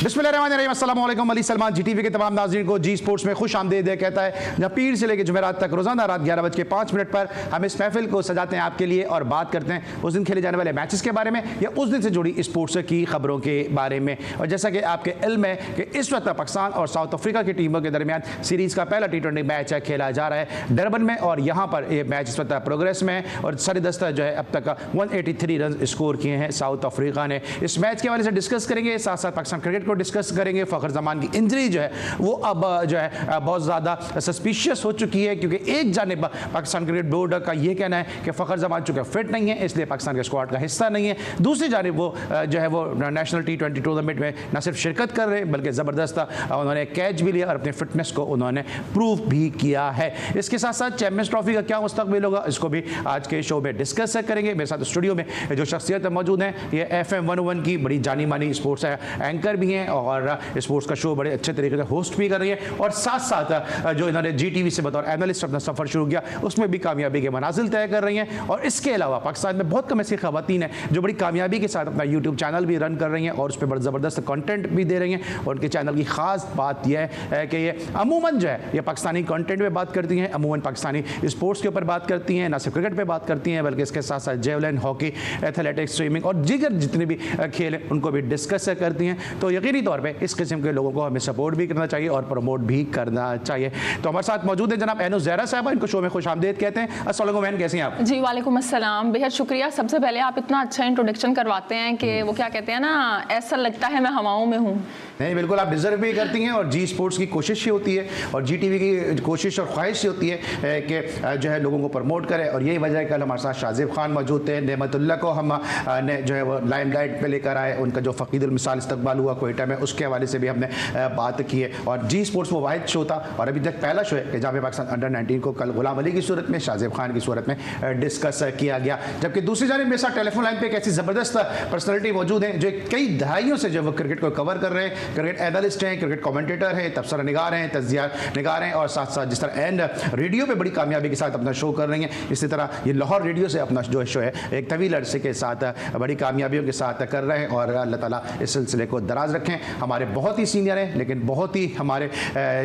बिस्मिल्लाहिर्रहमानिर्रहीम, अस्सलाम वालेकुम। अली सलमान जीटीवी के तमाम नाज़रीन को जी स्पोर्ट्स में खुश आमदीद कहता है, जहाँ पीर से लेकर जुमेरात तक रोज़ाना रात 11:05 पर हम इस महफिल को सजाते हैं आपके लिए और बात करते हैं उस दिन खेले जाने वाले मैचेस के बारे में या उस दिन से जुड़ी स्पोर्ट्स की खबरों के बारे में। और जैसा कि आपके इल्म है कि इस वक्त पाकिस्तान और साउथ अफ्रीका की टीमों के दरमियान सीरीज़ का पहला T20 मैच खेला जा रहा है डरबन में, और यहाँ पर ये मैच इस वक्त प्रोग्रेस में है और सरदस्ता जो है अब तक 183 रन स्कोर किए हैं साउथ अफ्रीका ने। इस मैच के हवाले से डिस्कस करेंगे, साथ साथ पाकिस्तान क्रिकेट को डिस्कस करेंगे। फ़खर जमान की इंजरी जो है वो अब जो है बहुत ज़्यादा सस्पिशियस हो चुकी है, क्योंकि एक जानिब पाकिस्तान क्रिकेट बोर्ड का ये कहना है कि फ़खर जमान चूँकि फिट नहीं है इसलिए पाकिस्तान के स्क्वाड का हिस्सा नहीं है, दूसरी जानिब वो जो है वो नेशनल T20 टूर्नामेंट में न सिर्फ शिरकत कर रहे हैं बल्कि ज़बरदस्त उन्होंने कैच भी लिया और अपनी फिटनेस को उन्होंने प्रूव भी किया है। इसके साथ साथ चैम्पियंस ट्रॉफी का क्या मुस्तकबिल होगा इसको भी आज के शो में डिस्कस करेंगे। मेरे साथ स्टूडियो में जो शख्सियत मौजूद हैं, ये FM 101 की बड़ी जानी मानी स्पोर्ट्स एंकर भी हैं और स्पोर्ट्स का शो बड़े अच्छे तरीके से होस्ट भी कर रही है, और साथ साथ जो इन्होंने GTV से बतौर एनालिस्ट अपना सफ़र शुरू किया उसमें भी कामयाबी के मनाजिल तय कर रही हैं। और इसके अलावा पाकिस्तान में बहुत कम ऐसी ख़वातीन हैं जो बड़ी कामयाबी के साथ अपना YouTube चैनल भी रन कर रही हैं और उस पर बड़ा ज़बरदस्त कंटेंट भी दे रही हैं। और उनके चैनल की ख़ास बात यह है कि ये अमूमन जो है ये पाकिस्तानी कंटेंट में बात करती हैं, अमूमन पाकिस्तानी स्पोर्ट्स के ऊपर बात करती हैं, ना सिर्फ क्रिकेट पे बात करती हैं बल्कि इसके साथ साथ जेवलिन, हॉकी, एथलेटिक्स, स्विमिंग और दीगर जितने भी खेल हैं उनको भी डिस्कस करती हैं। तो यकीनी तौर पे इस किस्म के लोगों को हमें सपोर्ट भी करना चाहिए और प्रमोट भी करना चाहिए। तो हमारे साथ मौजूद है जनाब एनो ज़हरा साहबा, इनको शो में खुश आमदीद कहते हैं। अस्सलाम वालेकुम, कैसे हैं आप? जी वालेकुम अस्सलाम, बेहद शुक्रिया। सबसे पहले आप इतना अच्छा इंट्रोडक्शन करवाते हैं कि वो क्या कहते हैं ना, ऐसा लगता है मैं हवाओं में हूँ। नहीं, बिल्कुल आप डिज़र्व भी करती हैं और जी स्पोर्ट्स की कोशिश ही होती है और GTV की कोशिश और ख्वाहिश ही होती है कि जो है लोगों को प्रमोट करें। और यही वजह है कल हमारे साथ शाज़िब खान मौजूद थे, नेमतुल्लाह को हम ने जो है वो लाइमलाइट पे लेकर आए, उनका जो फ़कीदुल मिसाल इस्तकबाल हुआ कोयटा में उसके हवाले से भी हमने बात की है। और जी स्पोर्ट्स वो वाहिद शो था और अभी तक पहला शो है कि जहाँ पे पाकिस्तान अंडर-19 को कल गुलाम अली की सूरत में, शाज़िब खान की सूरत में डिस्कस किया गया। जबकि दूसरी जानिब मेरे साथ टेलीफोन लाइन पर एक ऐसी ज़बरदस्त पर्सनैलिटी मौजूद है जो कई दहाइयों से जो वो क्रिकेट को कवर कर रहे हैं, क्रिकेट एनालिस्ट हैं, क्रिकेट कमेंटेटर हैं, तबसरा निगार हैं, तज्जिया निगार हैं और साथ साथ जिस तरह एंड रेडियो पे बड़ी कामयाबी के साथ अपना शो कर रही हैं, इसी तरह ये लाहौर रेडियो से अपना जो शो है एक तवील अरसे के साथ बड़ी कामयाबियों के साथ कर रहे हैं। और अल्लाह ताला इस सिलसिले को दराज रखें। हमारे बहुत ही सीनियर हैं लेकिन बहुत ही हमारे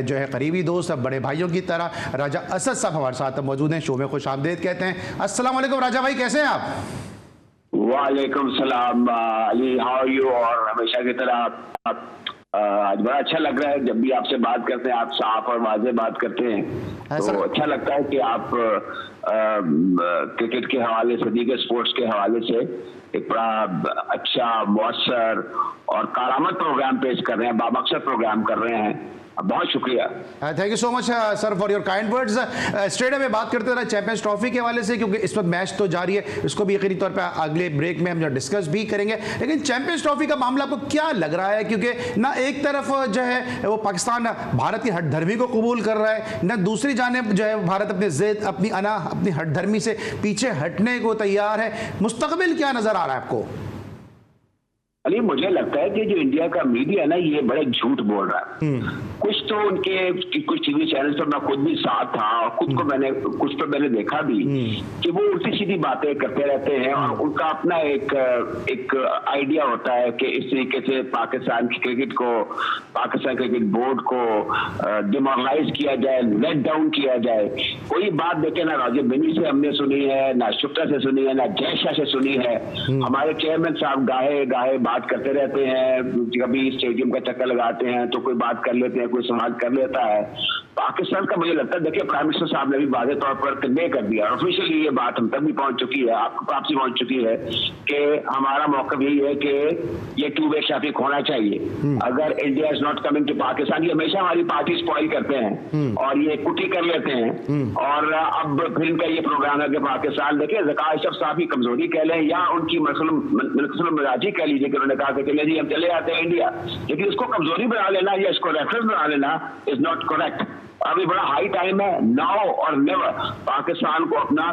जो है करीबी दोस्त, बड़े भाइयों की तरह राजा असद साहब हमारे साथ मौजूद हैं, शो में खुश आमदीद कहते हैं। अस्सलाम वालेकुम राजा भाई, कैसे हैं आप? वालेकुम सलाम अली, हाउ आर यू? और हमेशा की तरह आज बड़ा अच्छा लग रहा है जब भी आपसे बात करते हैं, आप साफ और वाज़ेह बात करते हैं तो अच्छा लगता है कि आप क्रिकेट के हवाले से, दीगर स्पोर्ट्स के हवाले से एक बड़ा अच्छा, मौसर और कारामद प्रोग्राम पेश कर रहे हैं, बामकसद प्रोग्राम कर रहे हैं। बहुत शुक्रिया, thank you so much sir for your kind words. Straight में बात करते रहे चैंपियंस ट्रॉफी के हवाले से, क्योंकि इस वक्त मैच तो जारी है, इसको भी यकीनी तौर पे अगले ब्रेक में हम जो डिस्कस भी करेंगे। लेकिन चैंपियंस ट्रॉफी का मामला आपको क्या लग रहा है, क्योंकि ना एक तरफ जो है वो पाकिस्तान भारत की हठधर्मी को कबूल कर रहा है, ना दूसरी जानिब जो है भारत अपने ज़िद, अपनी हठधर्मी से पीछे हटने को तैयार है। मुस्तकबिल क्या नजर आ रहा है आपको? अली, मुझे लगता है कि जो इंडिया का मीडिया है ना, ये बड़े झूठ बोल रहा है। कुछ तो उनके कुछ टीवी चैनल पर मैं खुद भी साथ था और खुद को कुछ तो मैंने देखा भी कि वो उल्टी सीधी बातें करते रहते हैं और उनका अपना एक आइडिया होता है कि इस तरीके से पाकिस्तान क्रिकेट को, पाकिस्तान क्रिकेट बोर्ड को डिमोरलाइज किया जाए, लेट डाउन किया जाए। कोई बात देखे ना राजीव बिनी से हमने सुनी है, ना शुक्ला से सुनी है, ना जय शाह से सुनी है। हमारे चेयरमैन साहब गाहे बात करते रहते हैं, कभी स्टेडियम का चक्कर लगाते हैं तो कोई बात कर लेते हैं, कोई समाज कर लेता है। पाकिस्तान का मुझे लगता है, देखिए प्राइम मिनिस्टर साहब ने भी वाज़ेह तौर पर कन्वे कर दिया, ऑफिशियली ये बात हम तक भी पहुंच चुकी है, आपको वापसी पहुंच चुकी है कि हमारा मौक़िफ़ यही है कि ये टू वे ट्रैफिक होना चाहिए। अगर India is not coming to Pakistan, ये हमेशा हमारी पार्टी स्पॉइल करते हैं और ये कुटी कर लेते हैं। और अब फिर इनका ये प्रोग्राम है कि पाकिस्तान, देखिए ज़का अशरफ साहब की कमजोरी कह लें या उनकी मसलम मिजाजी कह लीजिए कि उन्होंने कहा कि चले जी हम चले आते हैं इंडिया, लेकिन इसको कमजोरी बना लेना या इसको रेफरेंस बना लेना इज नॉट करेक्ट। अभी बड़ा हाई टाइम है, नाउ और नेवर। पाकिस्तान को अपना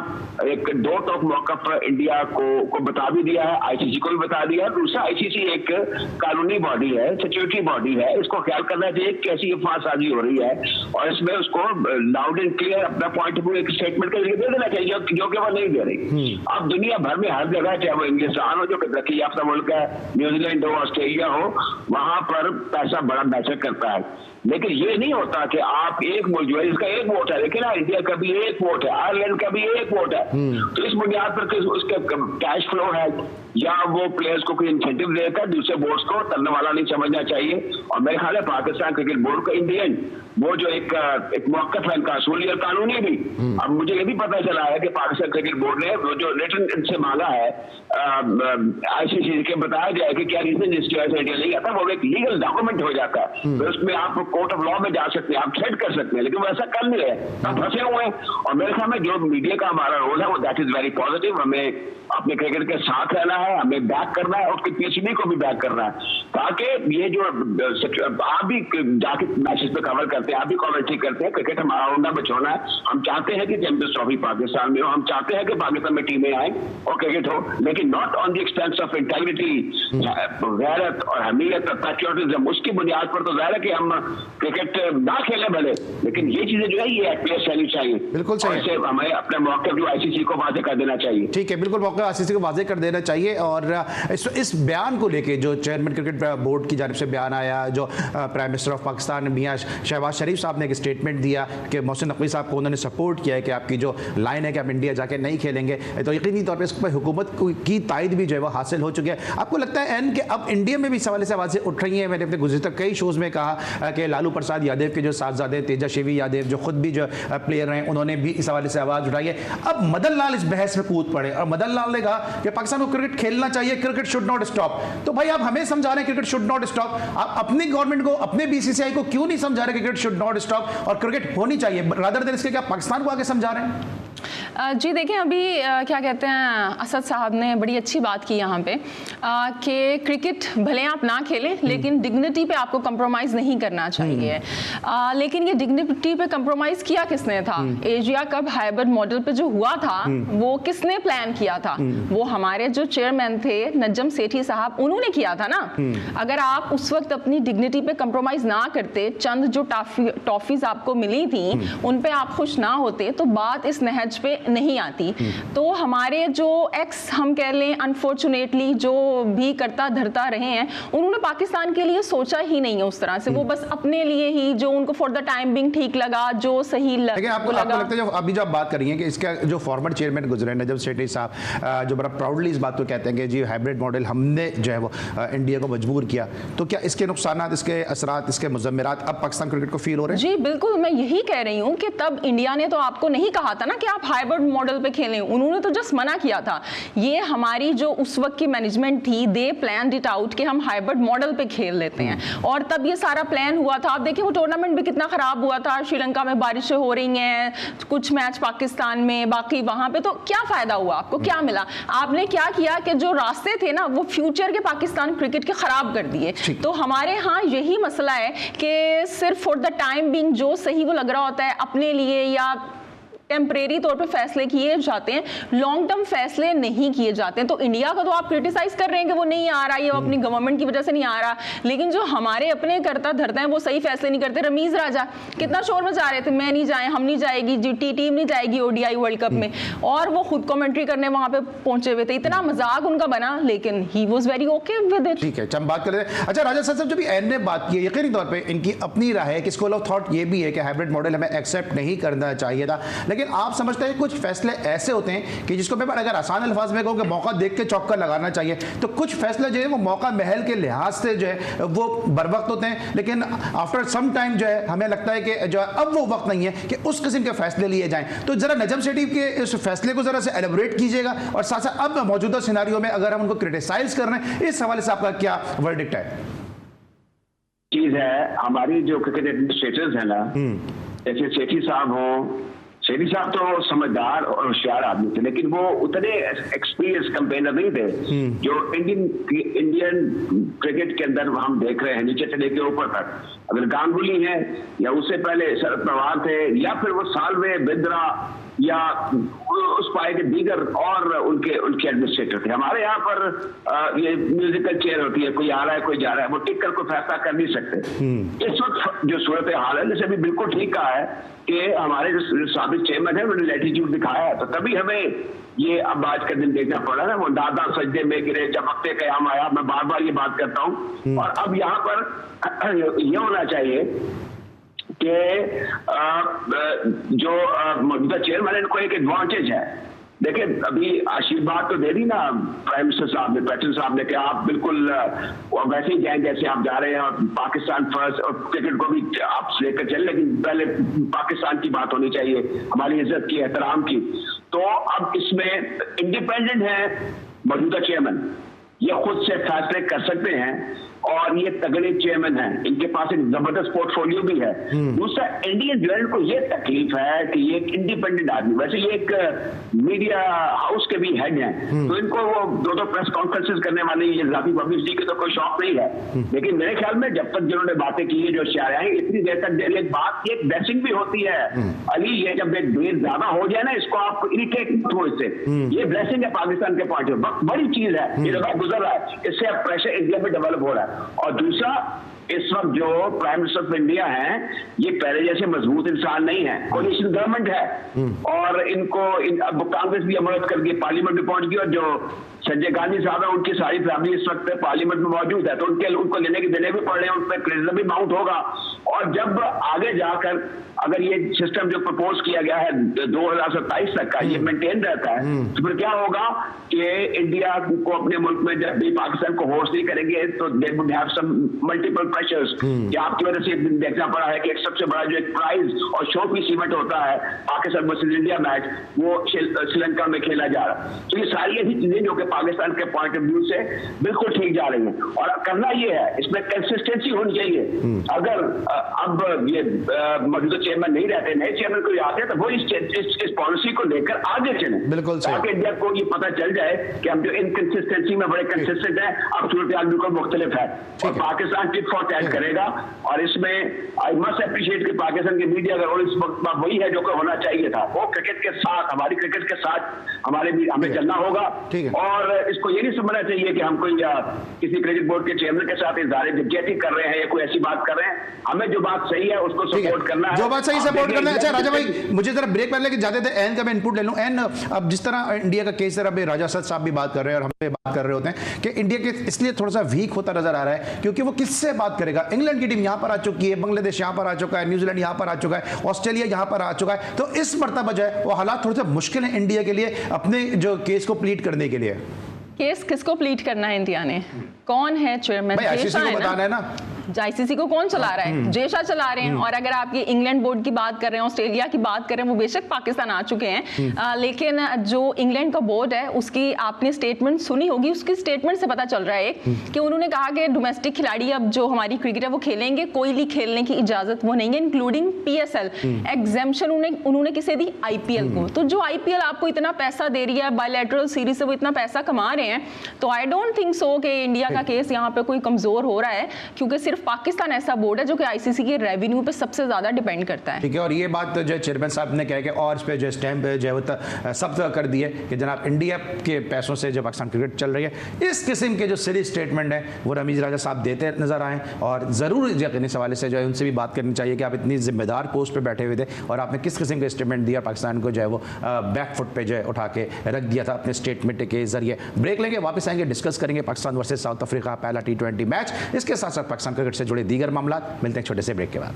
एक दो टोक मौका पर इंडिया को बता भी दिया है, आईसीसी को भी बता दिया है। दूसरा, आईसीसी एक कानूनी बॉडी है, सिक्योरिटी बॉडी है, इसको ख्याल करना चाहिए कैसी ये फांसाजी हो रही है, और इसमें उसको लाउड एंड क्लियर अपना पॉइंट ऑफ व्यू एक स्टेटमेंट के लिए दे देना चाहिए, जो कि वो नहीं दे रही। अब दुनिया भर में हर जगह, चाहे वो इंग्लिस्तान हो जो तरक्की याफ्ता मुल्क है, न्यूजीलैंड हो, ऑस्ट्रेलिया हो, वहां पर पैसा बड़ा मैटर करता है। लेकिन ये नहीं होता कि आप एक मुल्क जो है इसका एक वोट है, लेकिन इंडिया का भी एक वोट है, आयरलैंड का भी एक वोट है, तो इस बुनियाद पर उसके कैश फ्लो है या वो प्लेयर्स को कोई इंसेंटिव देकर दूसरे बोर्ड्स को तरने वाला नहीं समझना चाहिए। और मेरे ख्याल है पाकिस्तान क्रिकेट बोर्ड का इंडियन वो जो एक मौक़िफ़ है इनका असूली और कानूनी भी। अब मुझे ये भी पता चला है कि पाकिस्तान क्रिकेट बोर्ड ने वो जो रिटर्न इनसे मांगा है आईसीसी के, बताया जाए कि क्या रीजन जिसकी वजह से इंडिया नहीं आता, वो एक लीगल डॉक्यूमेंट हो जाता है, तो उसमें आप कोर्ट ऑफ लॉ में जा सकते हैं, आप थ्रेड कर सकते हैं, लेकिन वो ऐसा कर नहीं है, हम फंसे हुए हैं। और मेरे ख्याल में जो मीडिया का हमारा रोल है वो दैट इज वेरी पॉजिटिव। हमें अपने क्रिकेट के साथ रहना है, हमें बैक करना है, उसके पीछे को भी बैक करना है, ताकि ये जो आप भी जाके मैचेस पे कवर करते हैं, आप भी कमेंट्री करते हैं, क्रिकेट हमारा होना बचाना है। हम चाहते हैं कि चैंपियंस ट्रॉफी पाकिस्तान में हो, हम चाहते हैं कि पाकिस्तान में टीमें आए और क्रिकेट हो, लेकिन not on the expense of integrity, गैरत और हमीयत और पैट्रियोटिज्म। उसकी बुनियाद पर तो जाहिर है कि हम क्रिकेट ना खेले भले, लेकिन ये चीजें जो है ये एटलीस्ट रहनी चाहिए। बिल्कुल सही है। हमें अपने मौके जो आईसीसी को वाजे कर देना चाहिए। ठीक है, बिल्कुल मौका आईसीसी को वाजे कर देना चाहिए। और इस बयान को लेके जो चेयरमैन क्रिकेट बोर्ड की जानिब से बयान आया, जो प्राइम मिनिस्टर ऑफ पाकिस्तान मियां शहबाज शरीफ साहब ने एक स्टेटमेंट दिया कि मोहसिन नकवी साहब को उन्होंने सपोर्ट किया है कि आपकी जो लाइन है कि आप इंडिया जाके नहीं खेलेंगे, तो यकीनी तौर पर इस पर हुकूमत की तायद भी जो है वो हासिल हो चुकी है। आपको लगता है एन कि अब इंडिया में भी सवाल से आवाज़ें उठ रही हैं? मैंने अपने गुज़िश्ता कई शोज़ में कहा कि लालू प्रसाद यादव के जो साहबजादे तेजस्वी यादव जो खुद भी जो प्लेयर हैं, उन्होंने भी इस हवाले से आवाज़ उठाई है। अब मदन लाल इस बहस में कूद पड़े और मदन लाल ने कहा कि पाकिस्तान को क्रिकेट खेलना चाहिए, क्रिकेट शुड नॉट स्टॉप। तो भाई आप हमें समझा रहे हैं क्रिकेट शुड नॉट स्टॉप, आप अपनी गवर्नमेंट को, अपने बीसीसीआई को क्यों नहीं समझा रहे क्रिकेट शुड नॉट स्टॉप और क्रिकेट होनी चाहिए, रादर देन इसके क्या पाकिस्तान को आगे समझा रहे हैं? जी देखिए, अभी क्या कहते हैं, असद साहब ने बड़ी अच्छी बात की यहाँ पे कि क्रिकेट भले आप ना खेलें लेकिन डिग्निटी पे आपको कंप्रोमाइज़ नहीं करना चाहिए। लेकिन ये डिग्निटी पे कंप्रोमाइज़ किया किसने था? एशिया कप हाइब्रिड मॉडल पे जो हुआ था वो किसने प्लान किया था? वो हमारे जो चेयरमैन थे नजम सेठी साहब, उन्होंने किया था ना। अगर आप उस वक्त अपनी डिग्निटी पे कंप्रोमाइज़ ना करते, चंद जो टॉफीज आपको मिली थी उन पे आप खुश ना होते, तो बात इस नहज पे नहीं आती। तो हमारे जो एक्स हम कह लें अनफॉर्चुनेटली जो भी करता धरता रहे हैं, उन्होंने पाकिस्तान के लिए सोचा ही नहीं है उस तरह से। वो बस अपने लिए ही जो उनको फॉर द टाइम बिंग ठीक लगा, जो सही लगा। आपको लगता है जो अभी जो आप बात कर रही हैं कि इसका जो फॉर्मर चेयरमैन गुजरे नजम सेठी साहब जो बड़ा प्राउडली इस बात को कहते हैं कि जी हाइब्रिड मॉडल हमने जो है वो इंडिया को मजबूर किया, तो क्या इसके नुकसानात, इसके असरात, इसके मुज़म्मिरात अब पाकिस्तान क्रिकेट को फील हो रहे हैं? जी बिल्कुल, मैं यही कह रही हूँ कि तब इंडिया ने तो आपको नहीं कहा था ना कि आप हाइब्रिड मॉडल पे खेलें, उन्होंने तो जस्ट मना किया था। ये हमारी जो उस वक्त की मैनेजमेंट थी, दे प्लान इट आउट कि हम हाइब्रिड मॉडल पे खेल लेते हैं, और तब ये सारा प्लान हुआ था। आप देखिए वो टूर्नामेंट भी कितना खराब हुआ था, श्रीलंका में बारिशें हो रही हैं, कुछ मैच पाकिस्तान में, बाकी वहां पे, तो क्या फायदा हुआ? आपको क्या मिला? आपने क्या किया कि जो रास्ते थे ना वो फ्यूचर के पाकिस्तान क्रिकेट के खराब कर दिए। तो हमारे यहाँ यही मसला है कि सिर्फ फॉर द टाइम बिंग जो सही वो लग रहा होता है अपने लिए, या टेम्परेरी तौर पे फैसले किए जाते हैं, लॉन्ग टर्म फैसले नहीं किए जाते हैं। तो इंडिया का तो आप क्रिटिसाइज कर रहे हैं कि वो नहीं आ रहा, ये अपनी गवर्नमेंट की वजह से नहीं आ रहा, लेकिन जो हमारे अपने करता धरता हैं वो सही फैसले नहीं करते। रमीज राजा कितना शोर मचा रहे थे, मैं नहीं जाए, हम नहीं जाएगी, जीटी टीम नहीं जाएगी ओडीआई वर्ल्ड कप में, और वो खुद कमेंट्री करने वहां पे पहुंचे हुए थे। इतना मजाक उनका बना, लेकिन he was very okay with it. ठीक है, हम बात कर रहे हैं। अच्छा राजा साहब, जो भी एन ने बात की है, यकीनी तौर पर इनकी अपनी राय है कि स्कूल ऑफ थॉट ये भी है कि हाइब्रिड मॉडल हमें एक्सेप्ट नहीं करना चाहिए था, लेकिन आप समझते हैं कुछ फैसले ऐसे होते हैं कि जिसको मैं अगर आसान अल्फाज में कहूँ कि मौका देख के चौका लगाना चाहिए, तो कुछ फैसले जो है वो मौका महल के लिहाज से जो है वो बर वक्त होते हैं, लेकिन आफ्टर सम टाइम जो है हमें लगता है कि जो है अब वो वक्त नहीं है कि उस किस्म के फैसले लिए जाएं। तो जरा नजम सेठी के इस फैसले को जरा से एलिब्रेट कीजिएगा, और साथ साथ अब मौजूदा सिनारियो में अगर हम उनको क्रिटिसाइज कर रहे हैं, इस हवाले से आपका क्या वर्डिक्ट है? चीज है, हमारी जो क्रिकेट एडमिनिस्ट्रेटर्स है ना, जैसे सेठी साहब हो, शेरी साहब तो समझदार और होशियार आदमी थे, लेकिन वो उतने एक्सपीरियंस कैंपेनर नहीं थे जो इंडियन क्रिकेट के अंदर हम देख रहे हैं नीचे से लेके ऊपर तक। अगर गांगुली है या उससे पहले शरद पवार थे या फिर वो सालवे, बिंद्रा या उस पाए के दीगर और उनके एडमिनिस्ट्रेटर थे। हमारे यहाँ पर ये म्यूजिकल चेयर होती है, कोई आ रहा है कोई जा रहा है, वो टिक कर कोई फैसला कर नहीं सकते। इस वक्त जो सूरत हाल है, जैसे अभी बिल्कुल ठीक कहा है कि हमारे जो साबिक चेयरमैन है उन्होंने लैटिट्यूड दिखाया है, तो तभी हमें ये अब आज का दिन देखना पड़ा ना। वो दादा सजदे में गिरे चमकते कयाम आया, मैं बार बार ये बात करता हूँ। और अब यहाँ पर यह होना चाहिए कि जो मौजूदा चेयरमैन को एक एडवांटेज है। देखिए अभी आशीर्वाद तो दे दी ना प्राइम मिनिस्टर साहब ने, पैटर्न साहब ने, कि आप बिल्कुल वैसे ही जाएं जैसे आप जा रहे हैं, और पाकिस्तान फर्स्ट, और क्रिकेट को भी आप लेकर चले, लेकिन पहले पाकिस्तान की बात होनी चाहिए, हमारी इज्जत की, एहतराम की। तो अब इसमें इंडिपेंडेंट है मौजूदा चेयरमैन, ये खुद से फैसले कर सकते हैं और ये तगड़े चेयरमैन हैं, इनके पास एक जबरदस्त पोर्टफोलियो भी है। दूसरा, इंडियन जर्नल को ये तकलीफ है कि ये एक इंडिपेंडेंट आदमी, वैसे ये एक मीडिया हाउस के भी हेड हैं, तो इनको वो दो प्रेस कॉन्फ्रेंसेस करने वाले ये जाती पब्लिसिटी के तो कोई शौक नहीं है। लेकिन मेरे ख्याल में जब तक जिन्होंने बातें की है, जो शेयर आए, इतनी देर तक एक बात, एक ब्लेसिंग भी होती है अली, ये जब एक देर ज्यादा हो जाए ना, इसको आप इरिटेट मत हो इससे, ये ब्लेसिंग है पाकिस्तान के पॉइंट ऑफ, बड़ी चीज है, ये दफा गुजर रहा है, इससे अब प्रेशर इंडिया में डेवलप हो रहा है। और दूसरा, इस वक्त जो प्राइम मिनिस्टर ऑफ इंडिया हैं, ये पहले जैसे मजबूत इंसान नहीं है, कोलिशन गवर्नमेंट है, और इनको अब कांग्रेस भी मदद करके पार्लियामेंट में पहुंच गई, और जो संजय गांधी साहब है उनकी सारी फैमिली इस वक्त पार्लियामेंट में मौजूद है, तो उनको लेने के देने भी पड़ रहे हैं, उन पर क्रिटिसिज्म भी माउंट होगा। और जब आगे जाकर अगर ये सिस्टम जो प्रपोज किया गया है 2027 तक का, ये मेंटेन रहता है, तो फिर क्या होगा कि इंडिया को अपने मुल्क में जब भी पाकिस्तान को होस्ट नहीं करेंगे, तो they would have some multiple pressures, कि आपकी वजह से देखना पड़ा है कि एक सबसे बड़ा जो एक प्राइज और शो पीस इवेंट होता है पाकिस्तान वर्सेस इंडिया मैच, वो श्रीलंका में खेला जा रहा है। तो ये सारी ऐसी चीजें जो कि पाकिस्तान के पॉइंट ऑफ व्यू से बिल्कुल ठीक जा रही है, और करना ये है, इसमें कंसिस्टेंसी होनी चाहिए। अगर अब ये मौजूदा चेयरमैन नहीं रहते, नए चेयरमैन कोई आते हैं, तो वो इस पॉलिसी को लेकर आगे चले, बिल्कुल ताकि इंडिया को ये पता चल जाए कि हम जो इनकंसिस्टेंसी में बड़े कंसिस्टेंट है, अब सूरत हाल बिल्कुल मुख्तलिफ है, और पाकिस्तान टिट फॉर टैट करेगा। और इसमें आई मस्ट अप्रिशिएट कि पाकिस्तान की मीडिया अगर इस वक्त वही है जो कि होना चाहिए था, वो क्रिकेट के साथ, हमारी क्रिकेट के साथ हमें चलना होगा। और इसको ये नहीं समझना चाहिए कि हम कोई किसी क्रिकेट बोर्ड के चेयरमैन के साथ इजारे जज्जेती कर रहे हैं या कोई ऐसी बात कर रहे हैं। हमें जो बात सही है उसको सपोर्ट करना है, जो बात सही सपोर्ट करना है। अच्छा राजा भाई, मुझे जरा ब्रेक पहले लेके जाते थे, एन का मैं इनपुट ले लूं। एन, अब जिस तरह इंडिया का केस है, राजा असद साहब भी बात कर रहे हैं और हम भी बात कर रहे होते हैं कि इंडिया के इसलिए थोड़ा सा वीक होता नजर आ रहा है क्योंकि वो किससे बात करेगा। इंग्लैंड की टीम यहां पर आ चुकी है, बांग्लादेश यहां पर आ चुका है, न्यूजीलैंड यहां पर आ चुका है, ऑस्ट्रेलिया यहां पर आ चुका है, तो इस मर्तबा जो है वो हालात थोड़े से मुश्किल है इंडिया के लिए अपने जो केस को प्लीड करने के लिए। केस किसको प्लीड करना है इंडिया ने? कौन है चेयरमैन? आईसीसी को बताना है ना, आईसीसी को कौन चला रहा है? जेशा चला रहे हैं। और अगर आप ये इंग्लैंड बोर्ड की बात कर रहे हैं, ऑस्ट्रेलिया की बात कर रहे हैं, वो बेशक पाकिस्तान आ चुके हैं, लेकिन जो इंग्लैंड का बोर्ड है उसकी आपने स्टेटमेंट सुनी होगी, उसकी स्टेटमेंट से पता चल रहा है कि उन्होंने कहा कि डोमेस्टिक खिलाड़ी अब जो हमारी क्रिकेट है वो खेलेंगे, कोई लीग खेलने की इजाजत वो नहीं है, इंक्लूडिंग PSL। एग्जेम्पशन उन्होंने किसे दी? IPL को। तो जो IPL आपको इतना पैसा दे रही है, बायलैटरल सीरीज से वो इतना पैसा कमा रहे हैं, तो आई डोंट थिंक सो कि इंडिया का केस यहाँ पे कोई कमजोर हो रहा है, क्योंकि सिर्फ पाकिस्तान ऐसा बोर्ड है जो कि आईसीसी के रेवेन्यू पे सबसे ज्यादा डिपेंड करता है। ठीक है, और ये बात जो चेयरमैन साहब ने कहा कि और इस पे जो स्टैंप जो है सख्त कर दिए कि जनाब इंडिया के पैसों से जो पाकिस्तान क्रिकेट चल रही है, इस किस्म के जो सीधी स्टेटमेंट है वो रमीज राजा साहब देते नजर आए। और जरूर यकीनी सवाल से जो है उनसे भी बात करनी चाहिए कि आप इतनी जिम्मेदार पोस्ट पे बैठे हुए थे और आपने किस किस्म का स्टेटमेंट दिया, पाकिस्तान को जो है वो बैक फुट पे जो है उठा के रख दिया था अपने स्टेटमेंट के जरिए। ब्रेक लेंगे, वापस आएंगे, डिस्कस करेंगे पाकिस्तान वर्सेस साउथ अफ्रीका पहला T20 मैच, इसके साथ साथ पाकिस्तान क्रिकेट से जुड़े दीगर मामला। मिलते हैं छोटे से ब्रेक के बाद।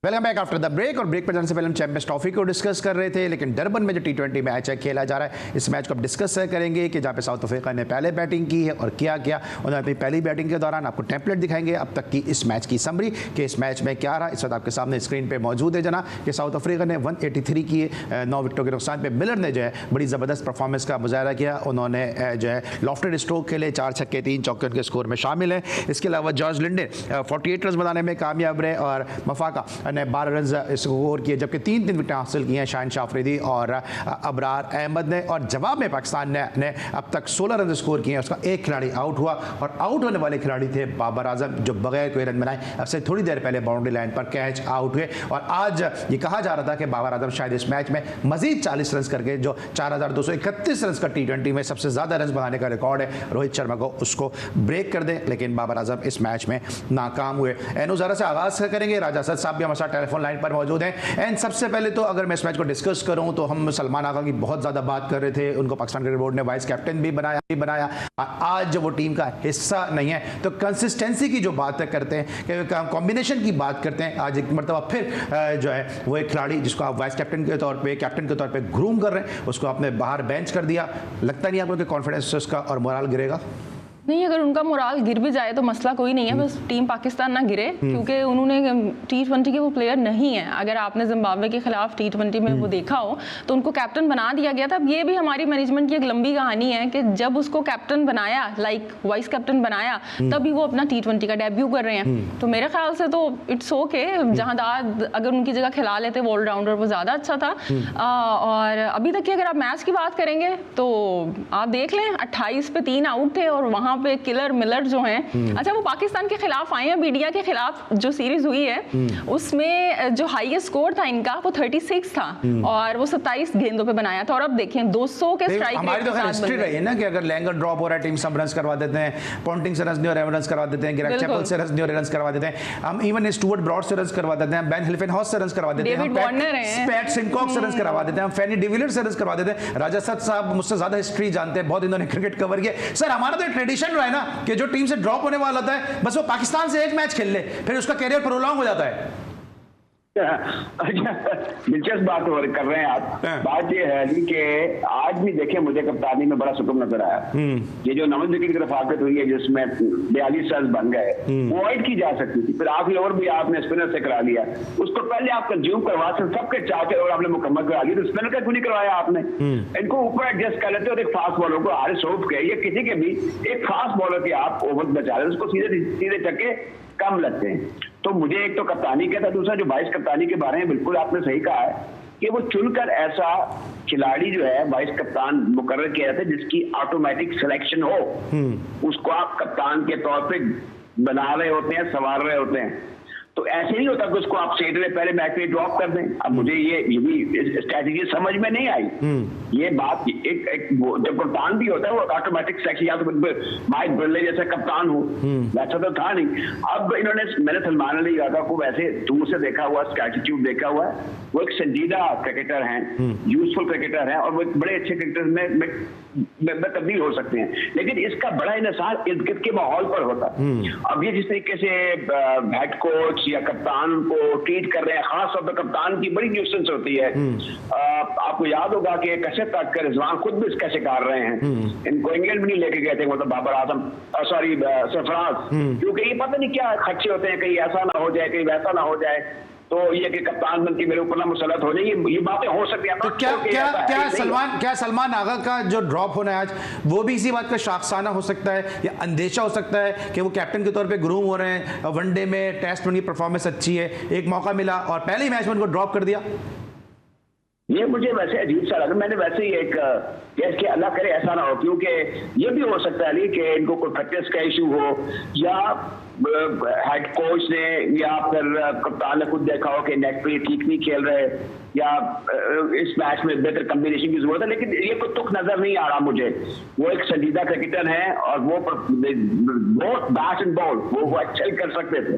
Welcome back after the break. और ब्रेक पर जाने से पहले हम चैंपियंस ट्रॉफी को डिस्कस कर रहे थे, लेकिन डरबन में जो T20 मैच है खेला जा रहा है, इस मैच को अब डिस्कस करेंगे कि जहाँ पे साउथ अफ्रीका ने पहले बैटिंग की है और क्या किया। उन्होंने अपनी पहली बैटिंग के दौरान आपको टेम्पलेट दिखाएंगे अब तक की इस मैच की समरी कि इस मैच में क्या रहा। इस वक्त आपके सामने स्क्रीन पर मौजूद है जना कि साउथ अफ्रीका ने 183 किए 9 विकेटों के नुकसान पर। मिलर ने जो है बड़ी ज़बरदस्त परफॉर्मेंस का मुजाहरा किया। उन्होंने जो है लॉफ्टेड स्ट्रोक खेले, 4 छक्के 3 चौके उनके स्कोर में शामिल हैं। इसके अलावा जॉर्ज लिंडे 48 रन बनाने में कामयाब रहे और मफाका ने 12 रन स्कोर किए, जबकि 3 विकेटें हासिल की हैं शाहिन शाह अफरीदी और अबरार अहमद ने। और जवाब में पाकिस्तान ने अब तक 16 रन स्कोर किए हैं। उसका एक खिलाड़ी आउट हुआ और आउट होने वाले खिलाड़ी थे बाबर आजम, जो बगैर कोई रन बनाए अब से थोड़ी देर पहले बाउंड्री लाइन पर कैच आउट हुए। और आज ये कहा जा रहा था कि बाबर आजम शायद इस मैच में मजीद 40 रन करके जो 4231 रन का T20 में सबसे ज़्यादा रन बनाने का रिकॉर्ड है रोहित शर्मा को, उसको ब्रेक कर दें, लेकिन बाबर आजम इस मैच में नाकाम हुए। एनो ज़रा से आगाज़ करेंगे। राजा असद साहब भी हमारे साथ टेलीफोन लाइन पर मौजूद हैं। एंड सबसे पहले तो अगर मैं इस मैच को डिस्कस करूं तो हम सलमान आगा की बहुत ज़्यादा बात कर रहे थे। उनको पाकिस्तान क्रिकेट बोर्ड ने वाइस कैप्टन भी बनाया। आज जब वो टीम का हिस्सा नहीं है तो कंसिस्टेंसी की जो बात करते हैं, कॉम्बिनेशन की बात करते हैं, आज एक मरतबा फिर जो है वो एक खिलाड़ी जिसको आप वाइस कैप्टन के तौर पर कैप्टन के तौर पर ग्रूम कर रहे हैं, उसको आपने बाहर बेंच कर दिया। लगता नहीं आपको कि कॉन्फिडेंस उसका और मोरल गिरेगा? नहीं, अगर उनका मोराल गिर भी जाए तो मसला कोई नहीं है, बस टीम पाकिस्तान ना गिरे, क्योंकि उन्होंने T20 के वो प्लेयर नहीं है। अगर आपने जिम्बाब्वे के खिलाफ T20 में वो देखा हो तो उनको कैप्टन बना दिया गया था। अब ये भी हमारी मैनेजमेंट की एक लंबी कहानी है कि जब उसको कैप्टन बनाया, लाइक वाइस कैप्टन बनाया, तभी वो अपना T20 का डेब्यू कर रहे हैं। तो मेरे ख्याल से तो इट्स ओके, जहांदाद अगर उनकी जगह खिला लेते वो ऑलराउंडर, वो ज़्यादा अच्छा था। और अभी तक की अगर आप मैच की बात करेंगे तो आप देख लें 28 पे 3 आउट थे और वहाँ पे किलर मिलर जो हैं, अच्छा वो पाकिस्तान के खिलाफ आए हैं, बीडिया के खिलाफ जो सीरीज हुई है उसमें जो हाईएस्ट स्कोर था इनका वो 36 था और वो 27 गेंदों पे बनाया था। और अब देखें 200 के स्ट्राइक रेट हमारी तो हिस्ट्री रही है ना कि अगर लैंगर ड्रॉप हो रहा है टीम सब रन करवा देते हैं, पॉन्टिंग से रन नहीं हो रहे रन करवा देते हैं, ग्रेग चैपल से रन नहीं हो रहे रन करवा देते हैं, हम इवन स्टुअर्ट ब्रॉड से रन करवा देते हैं, बेन हिल्फेनहॉस से रन करवा देते हैं, पैट सिनकॉक से रन करवा देते हैं, हम फैनी डिविलियर्स से रन करवा देते हैं। राजा सद साहब मुझसे ज्यादा हिस्ट्री जानते हैं, बहुत इन्होंने क्रिकेट कवर किया। सर हमारा तो ट्रेडिशन रहा है ना कि जो टीम से ड्रॉप होने वाला होता है बस वो पाकिस्तान से एक मैच खेल ले, फिर उसका कैरियर प्रोलॉन्ग हो जाता है। दिलचस्प बात कर रहे हैं आप। बात ये है कि आज भी देखें मुझे कप्तानी में बड़ा सुकून नजर आया। ये जो 9 विकेट की रफाकत हुई है जिसमें 42 रन बन गए, वो अवॉइड की जा सकती थी। फिर आखिरी ओवर भी आपने स्पिनर से करा लिया, उसको पहले आप कंज्यूम करवा सकते, सबके 4 ओवर आपने मुकम्मल करा लिया, तो स्पिनर का क्यों नहीं करवाया आपने? इनको ऊपर एडजस्ट कर लेते और एक फास्ट बॉलर को हारिस रऊफ के या किसी के भी एक फास्ट बॉलर के आप ओवर बचा रहे, उसको सीधे चक्के कम लगते हैं। तो मुझे एक तो कप्तानी कहता, दूसरा जो वाइस कप्तानी के बारे में बिल्कुल आपने सही कहा है कि वो चुनकर ऐसा खिलाड़ी जो है वाइस कप्तान मुकर्रर किया जाता है जिसकी ऑटोमेटिक सिलेक्शन हो, उसको आप कप्तान के तौर पे बना रहे होते हैं, संवार रहे होते हैं। तो ऐसे नहीं होता कि उसको आप सेट में पहले मैच में ड्रॉप कर दें। अब मुझे ये भी स्ट्रैटेजी समझ में नहीं आई। ये बात एक जब कप्तान भी होता है वो ऑटोमेटिक सिलेक्शन, या तो माइक ब्रेडले जैसा कप्तान हो, वैसा तो था नहीं। अब मैंने सलमान अली यादव को वैसे दूर से देखा हुआ, उसका एटीट्यूड देखा हुआ है, वो एक संजीदा क्रिकेटर हैं, यूजफुल क्रिकेटर हैं और वो बड़े अच्छे क्रिकेटर में तब्दील हो सकते हैं, लेकिन इसका बड़ा इन्हिसार इर्द गिर्द के माहौल पर होता है। अब ये जिस तरीके से हेड कोच या कप्तान को ट्रीट कर रहे हैं, खास तौर पर कप्तान की बड़ी न्यूसेंस होती है। आपको याद होगा कि कैसे तक कर रिजवान खुद भी इसका शिकार रहे हैं। इनको इंग्लैंड भी नहीं लेके गए थे, मतलब बाबर आजम सॉरी सरफराज, क्योंकि ये पता नहीं क्या खर्चे होते हैं, कहीं ऐसा ना हो जाए, कहीं वैसा ना हो जाए, तो ये कि कप्तान बन के मेरे ऊपर ना मुसलत हो जाए, ये बातें हो सकती हैं। तो क्या सलमान आगा का जो ड्रॉप होना है आज, वो भी इसी बात का शाखसाना हो सकता है या अंदेशा हो सकता है कि वो कैप्टन के तौर पे ग्रूम हो रहे हैं, वनडे में टेस्ट में उनकी परफॉर्मेंस अच्छी है, एक मौका मिला और पहले ही मैच में उनको ड्रॉप कर दिया? ये मुझे वैसे अजीब सा लगा। मैंने वैसे ही एक केस के अल्लाह करे ऐसा ना हो, क्योंकि ये भी हो सकता है नहीं कि इनको कोई फिटनेस का इशू हो या हेड कोच ने या फिर कप्तान ने खुद देखा हो कि नेट पे ठीक नहीं खेल रहे या इस मैच में बेहतर कॉम्बिनेशन की जरूरत है, लेकिन ये कोई तुक नजर नहीं आ रहा मुझे। वो एक संजीदा क्रिकेटर है और वो बहुत बैट एंड बॉल वो एक्सेल कर सकते थे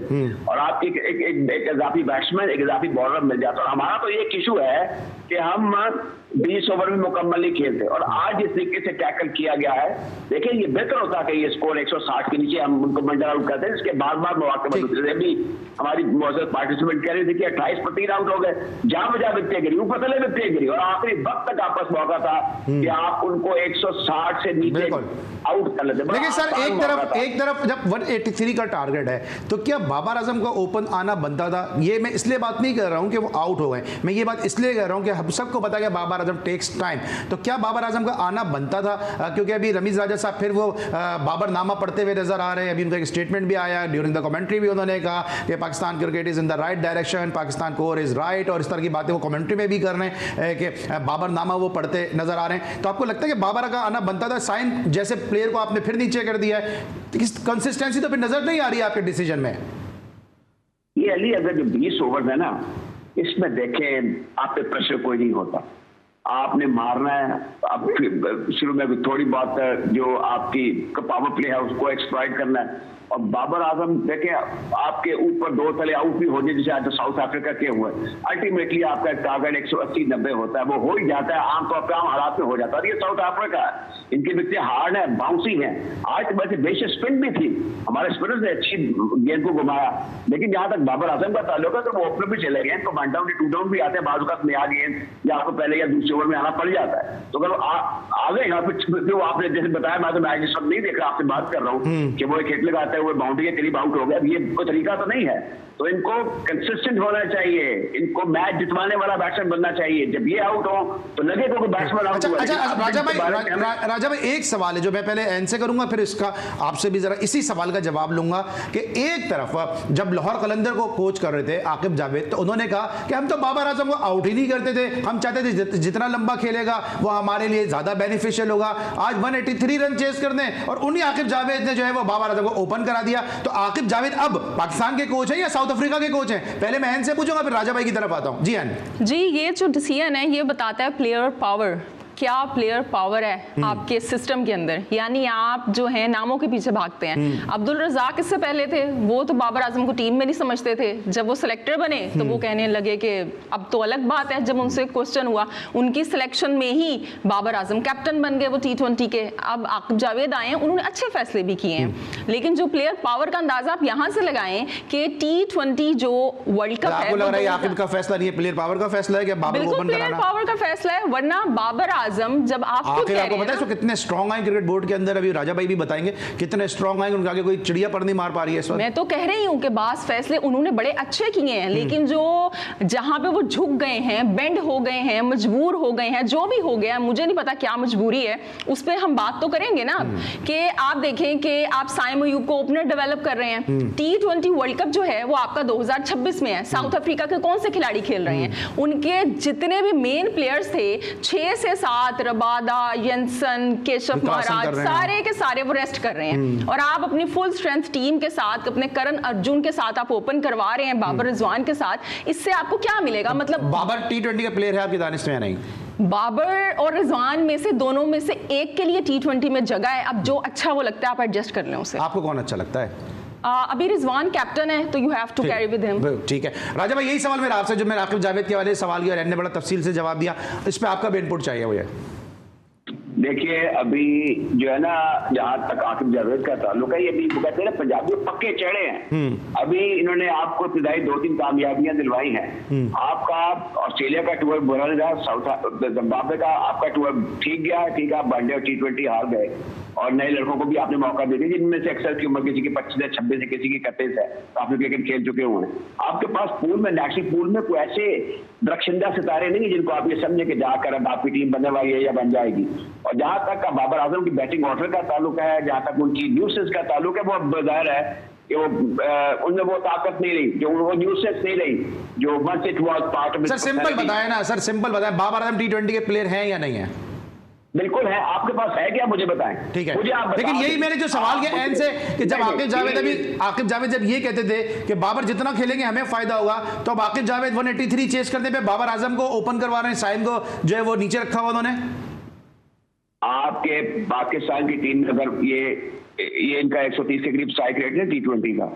और आपकी एक इजाफी बैट्समैन, एक इजाफी बॉलर मिल जाता। और हमारा तो ये एक इशू है कि हम 20 ओवर में मुकम्मल नहीं खेलते और आज जिस तरीके से टैकल किया गया है, देखिए ये बेहतर होता कि ये स्कोर 160 के नीचे हम उनको मंडल आउट करते हैं, इसके बार बार मौके पर दूसरे भी हमारी पार्टिसिपेंट कह रहे थे कि 28 पर 3 आउट हो गए, जहां बजा विकेट गिरी, ऊपर तले विकेट गिरी, और आखिरी वक्त तक आपस मौका था कि आप उनको 160 से नीचे आउट कर लेते। लेकिन सर एक तरफ जब 183 का टारगेट है तो क्या बाबर आजम का ओपन आना बनता था? ये मैं इसलिए बात नहीं कर रहा हूं कि वो आउट हो गए, मैं ये बात इसलिए कर रहा हूं कि हम सबको पता है बाबर आजम टेक्स टाइम, तो क्या बाबर आजम का आना बनता था? क्योंकि अभी रमीज राजा साहब फिर वो बाबर नामा पढ़ते हुए नजर आ रहे हैं। अभी उनका एक स्टेटमेंट भी आया ड्यूरिंग द कमेंट्री, भी उन्होंने कहा कि Pakistan cricket is in the right direction, Pakistan core is right, और इस तरह की बातें वो कमेंट्री में भी कर रहे हैं कि बाबर नामा वो पढ़ते नजर आ रहे हैं। तो आपको लगता है कि बाबर का आना बनता था? साइन जैसे प्लेयर को आपने फिर नीचे कर दिया है, कंसिस्टेंसी तो फिर नजर नहीं आ रही है आपके डिसीजन में। ये अली, अगर जो 20 ओवर है ना, इसमें देखें आप पे प्रेशर कोई नहीं होता, आपने मारना है। आप शुरू में थोड़ी बहुत जो आपकी पावर प्ले है उसको एक्सप्लॉइट करना है, और बाबर आजम देखें आपके ऊपर 2 तले आउट भी हो जाए, जैसे आज साउथ अफ्रीका के हुए, अल्टीमेटली आपका टारगेट 180-90 होता है, वो हो ही जाता है आमतौर पर, आम हालात में हो जाता है। और ये साउथ अफ्रीका है, इनके बच्चे हार्ड है, बाउंसी है। आज तो वैसे बेशक स्पिन भी थी, हमारे स्पिनर्स ने अच्छी गेंद को घुमाया, लेकिन जहां तक बाबर आजम का ताल्लुक है तो वो ओपनर भी चले गए, तो 1 डाउन 2 डाउन भी आते हैं, बाजू का नया गेंद या आपको पहले या दूसरे ओवर में आना पड़ जाता है। तो अगर आ गए यहाँ फिर आपने जैसे बताया, मैं तो मैच सब नहीं देख रहा, आपसे बात कर रहा हूँ कि वो एक हिट लगाते हुए बाउंड्री के करीब आउट हो गया, ये कोई तरीका तो नहीं है। तो इनको कंसिस्टेंट होना चाहिए, इनको मैच जितवाने वाला बैट्समैन बनना चाहिए। जब ये आउट हो तो लगे तो बैट्समैन आउट हुआ। राजा भाई एक सवाल है जो मैं पहले एन से करूंगा, फिर इसका आपसे भी जरा इसी सवाल का जवाब लूंगा कि एक तरफ जब लाहौर कलंदर को कोच कर रहे थे आकिब जावेद, तो उन्होंने कहा कि हम तो बाबर आजम को आउट ही नहीं करते थे, हम चाहते थे जितना लंबा खेलेगा वो हमारे लिए ज्यादा बेनिफिशियल होगा। आज 183 रन चेस कर दें और उन्हीं आकिब जावेद ने जो है वो बाबर आजम को ओपन करा दिया। तो आकिब जावेद अब पाकिस्तान के कोच हैं या साउथ अफ्रीका के कोच हैं? पहले मैं एन से पूछूंगा, फिर राजा भाई की तरफ आता हूं। जी एन जी, ये जो डिसीजन है ये बताता है प्लेयर पावर, क्या प्लेयर पावर है आपके सिस्टम के अंदर, यानी आप जो है नामों के पीछे भागते हैं। अब्दुल रज़ाक इससे पहले थे, वो तो बाबर आजम को टीम में नहीं समझते थे, जब वो सिलेक्टर बने तो वो कहने लगे कि अब तो अलग बात है। जब उनसे क्वेश्चन हुआ, उनकी सिलेक्शन में ही बाबर आजम कैप्टन बन गए वो T20 के। अब आकिब जावेद आए हैं, उन्होंने अच्छे फैसले भी किए हैं, लेकिन जो प्लेयर पावर का अंदाजा आप यहाँ से लगाएं कि T20 जो वर्ल्ड कप है, आपको लग रहा है आकिब का फैसला नहीं है, प्लेयर पावर का फैसला है कि बाबर को ओपन कराना? पावर का फैसला है, वरना बाबर आजम जब आप आपको पता है कितने स्ट्रांग आए क्रिकेट बोर्ड के अंदर, अभी राजा भाई भी बताएंगे कितने स्ट्रांग आए, उनके आगे कोई चिड़िया पर नहीं मार पा रही है इस वक्त। मैं तो कह रही हूं कि बास फैसले उन्होंने बड़े अच्छे किए हैं, लेकिन जो जहां पे वो झुक गए हैं, बेंड हो गए हैं, मजबूर हो गए हैं, जो भी हो गया, मुझे नहीं पता क्या मजबूरी है, उस पर हम बात तो करेंगे ना। कि आप देखें कि आप साइम अयूब को ओपनर डेवलप कर रहे हैं। T20 वर्ल्ड कप जो है वो आपका 2026 में है, साउथ अफ्रीका के कौन से खिलाड़ी खेल रहे हैं? उनके जितने भी मेन प्लेयर्स थे 6 से 7, रबादा, यंसन, केशव महाराज, सारे के सारे वो रेस्ट कर रहे हैं, और आप अपनी फुल स्ट्रेंथ टीम के साथ, अपने करण अर्जुन के साथ आप ओपन करवा रहे हैं, बाबर रिजवान के साथ। इससे आपको क्या मिलेगा? मतलब बाबर T20 का प्लेयर है आपकी दानिश में नहीं? बाबर और रिजवान में से दोनों में से एक के लिए T20 में जगह है। अब जो अच्छा वो लगता है आप एडजस्ट कर लें उसे। आपको कौन अच्छा लगता है? अभी रिजवान कैप्टन है तो you have to carry with him. ठीक है राजा भाई, यही सवाल मेरा आपसे, जो मैंने आकिब जावेद के वाले सवाल किया, ने बड़ा तफसील से जवाब दिया, इस पे आपका भी इनपुट चाहिए मुझे। देखिए अभी जो है ना, जहां तक आकिब जावेद का ताल्लुक है, ये भी कहते हैं ना पंजाबी पक्के चढ़े हैं। अभी इन्होंने आपको इब्तदाई 2-3 कामयाबियां दिलवाई हैं। आपका ऑस्ट्रेलिया का टूर बुरा नहीं रहा, साउथ जिम्बाब्वे का आपका टूर ठीक गया, ठीक है, वनडे और T20 हार गए, और नए लड़कों को भी आपने मौका दे दिया, जिनमें से अक्सर की उम्र किसी की 25 से 26 है, किसी की 31 है, काफी क्रिकेट खेल चुके हुए हैं। आपके पास पूल में, नेशनल पूल में कोई ऐसे दरख्शिंदा सितारे नहीं है जिनको आप ये समझे कि जाकर अब आपकी टीम बनने वाली है या बन जाएगी। और जहां तक का बाबर आजम की बैटिंग ऑर्डर का ताल्लुक है, जहां तक उनकी न्यूसेस का ताल्लुक है, वो बाजार है कि वो उनमें वो ताकत नहीं रही, जो वो न्यूसेस नहीं रही, जो once it was part of. Sir simple बताएं ना, सर सिंपल बताएं, बाबर आजम T20 के प्लेयर हैं या नहीं है? बिल्कुल है, आपके पास है क्या मुझे बताएं। ठीक है, मुझे आप लेकिन यही मैंने जो सवाल किया एन से कि जब आकिब जावेद जब ये कहते थे कि बाबर जितना खेलेंगे हमें फायदा होगा, तो अब आकिब जावेद 183 चेस करने पे बाबर आजम को ओपन करवा रहे हैं, साइम को जो है वो नीचे रखा हुआ उन्होंने। आपके पाकिस्तान की टीम में अगर ये इनका 130 के करीब स्ट्राइक रेट है T20 का,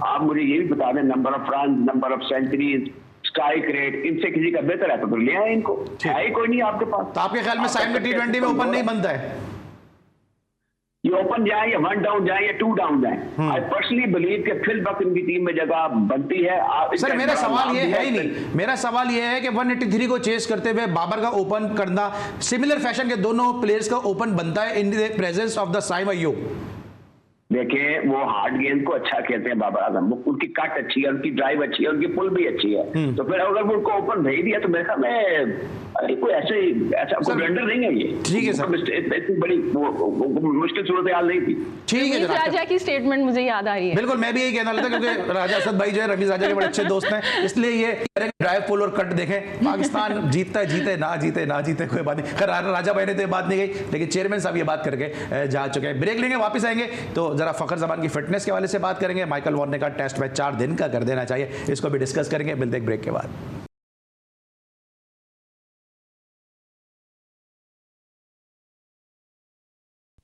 आप मुझे ये भी बता दें number of run, number of centuries, strike rate, इनसे किसी का बेहतर है तो ले आए इनको, है ही कोई नहीं आपके पास। तो आपके ख्याल में साइम का T20 में ओपन नहीं बनता है? ये ओपन जाए या 1 डाउन जाए या 2 डाउन जाए, आई पर्सनली बिलीव कि फिल वक्त इनकी टीम में जगह बनती है। सर मेरा सवाल ये है ही नहीं, मेरा सवाल ये है कि 183 को चेस करते हुए बाबर का ओपन करना सिमिलर फैशन के दोनों प्लेयर्स का ओपन बनता है in the presence of the Saim Ayub. देखिए वो हार्ड गेंद को अच्छा खेलते हैं बाबर आजम, उनकी कट अच्छी है, उनकी ड्राइव अच्छी है, उनकी पुल भी अच्छी है, तो फिर अगर वो उनको ओपन भेज दिया तो मेरे ख्याल में कोई ऐसा कोई ब्लंडर नहीं है ये। ठीक है सर, इतनी बड़ी मुश्किल सूरत हाल नहीं थी। ठीक है, राजा की स्टेटमेंट मुझे याद आ रही है। बिल्कुल, मैं भी यही कहना था क्योंकि राजा असद भाई जो है रमीज राजा के बड़े अच्छे दोस्त हैं, इसलिए ये ड्राइव पुल और कट देखें, पाकिस्तान जीतता है, जीते ना जीते कोई बात नहीं। राजा भाई ने तो ये बात नहीं कही, लेकिन चेयरमैन साहब ये बात करके जा चुके हैं। ब्रेक लेंगे, वापस आएंगे तो जरा फखर जमान की फिटनेस के हवाले से बात करेंगे। माइकल वॉर्न ने कहा टेस्ट मैच 4 दिन का कर देना चाहिए, इसको भी डिस्कस करेंगे। मिलते हैं ब्रेक के बाद।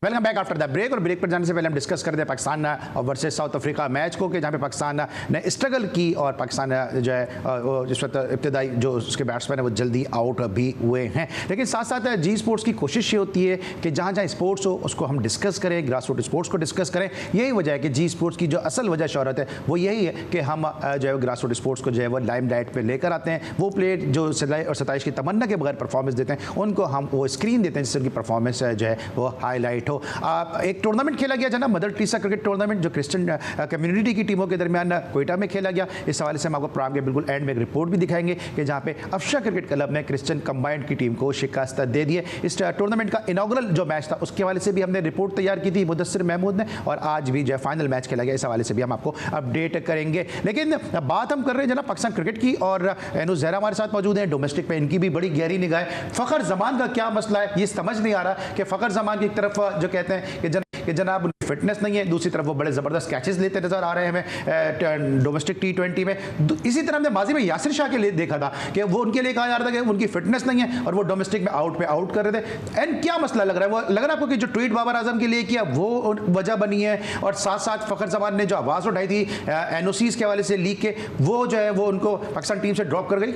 Welcome back after the break. और ब्रेक पर जाने से पहले हम डिस्कस करते हैं Pakistan versus South Africa match को, कि जहां पे पाकिस्तान ने स्ट्रगल की और पाकिस्तान जो है जिस वक्त इब्तदाई जो उसके बैट्समैन है वो जल्दी आउट भी हुए हैं। लेकिन साथ साथ जी स्पोर्ट्स की कोशिश ये होती है कि जहाँ जहाँ स्पोर्ट्स हो उसको हम डिस्कस करें, ग्रास रूट स्पोर्ट्स को डिस्कस करें। यही वजह है कि जी स्पोर्ट्स की जो असल वजह शोहरत है वो यही है कि हम जो है ग्रास रूट स्पोर्ट्स को जो है वो लाइम लाइट पर लेकर आते हैं। वो प्लेयर जो सिलाई और सताइश की तमन्ना के बगैर परफॉर्मेंस देते हैं उनको हम वो स्क्रीन देते हैं जिससे उनकी परफॉर्मेंस जो है वो हाईलाइट हो। एक टूर्नामेंट खेला गया ना, मदर टीसा क्रिकेट टूर्नामेंट, जो क्रिश्चियन कम्युनिटी की टीमों के दरमियान कोयटा में खेला गया। इस हवाले से हम आपको प्रोग्राम के बिल्कुल एंड में एक रिपोर्ट भी दिखाएंगे कि जहां पे अफशा क्रिकेट क्लब ने क्रिश्चियन कंबाइंड की टीम को शिकस्त दे दी है। इस टूर्नामेंट का इनॉग्रल जो मैच था उसके हवाले से भी हमने रिपोर्ट तैयार की थी मुदस्सिर महमूद ने, और आज भी जो फाइनल मैच खेला गया इस हवाले से भी हम आपको अपडेट करेंगे। लेकिन बात हम कर रहे हैं जना पाकिस्तान क्रिकेट की, और एनु जहरा हमारे साथ मौजूद है। डोमेस्टिक पे इनकी भी बड़ी गहरी निगाह है। फखर जमान का क्या मसला है ये समझ नहीं आ रहा कि फखर जमान की तरफ जो कहते हैं कि जनाब उनकी फिटनेस नहीं है, दूसरी तरफ वो बड़े ज़बरदस्त कैचेस लेते नजर आ रहे हैं हमें डोमेस्टिक T20 में। इसी तरह हमने माजी में यासिर शाह के लिए देखा था कि वो उनके लिए कहा जा रहा था कि उनकी फिटनेस नहीं है और वो डोमेस्टिक में आउट पे आउट कर रहे थे। एंड क्या मसला लग रहा है? वो लग रहा है आपको कि जो ट्वीट बाबर आजम के लिए किया वो वजह बनी है, और साथ साथ फखर जमान ने जो आवाज़ उठाई थी NOCs के हवाले से लीक के, वो जो है वो उनको पाकिस्तान टीम से ड्रॉप कर गई।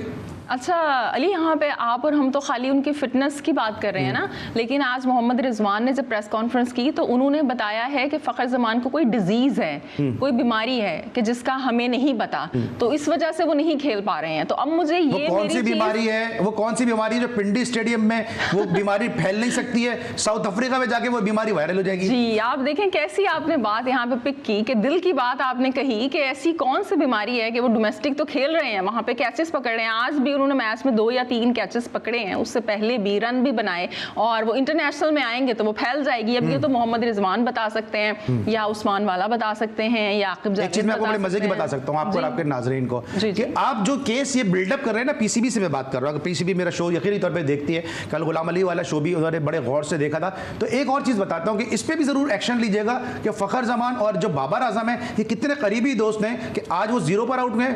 अच्छा अली, यहाँ पे आप और हम तो खाली उनकी फिटनेस की बात कर रहे हैं ना, लेकिन आज मोहम्मद रिजवान ने जब प्रेस कॉन्फ्रेंस की तो उन्होंने बताया है कि फखर जमान को कोई डिजीज है, कोई बीमारी है कि जिसका हमें नहीं पता, तो इस वजह से वो नहीं खेल पा रहे हैं। तो अब मुझे ये कौन सी बीमारी है, वो कौन सी बीमारी जो पिंडी स्टेडियम में वो बीमारी फैल नहीं सकती है, साउथ अफ्रीका में जाके वो बीमारी वायरल हो जाएगी। जी आप देखें कैसी आपने बात यहाँ पे पिक की कि दिल की बात आपने कही कि ऐसी कौन सी बीमारी है कि वो डोमेस्टिक तो खेल रहे हैं, वहां पे कैचेस पकड़ रहे हैं। आज भी उन्होंने मैच में 2 या 3 कैचेस पकड़े हैं, उससे पहले भी रन भी बनाए, और वो इंटरनेशनल में आएंगे तो वो फैल जाएगी। अब ये तो मोहम्मद रिजवान बता सकते हैं, या उस्मान वाला बता सकते हैं, या आकिब जावेद। एक चीज मैं आपको बड़े मजे की बता सकता हूं आपको और आपके नाजरीन को, कि आप जो केस ये बिल्डअप कर रहे हैं ना, पीसीबी से मैं बात कर रहा हूं। पीसीबी मेरा शो यकीनी तौर पे देखती है, कल गुलाम अली वाला शो भी उन्होंने बड़े गौर से देखा था। तो एक और चीज बताता हूं कि इस पे भी जरूर एक्शन लीजिएगा कि फखर जमान और जो बाबर आजम है ये कितने करीबी दोस्त हैं कि आज वो 0 पर आउट हुए,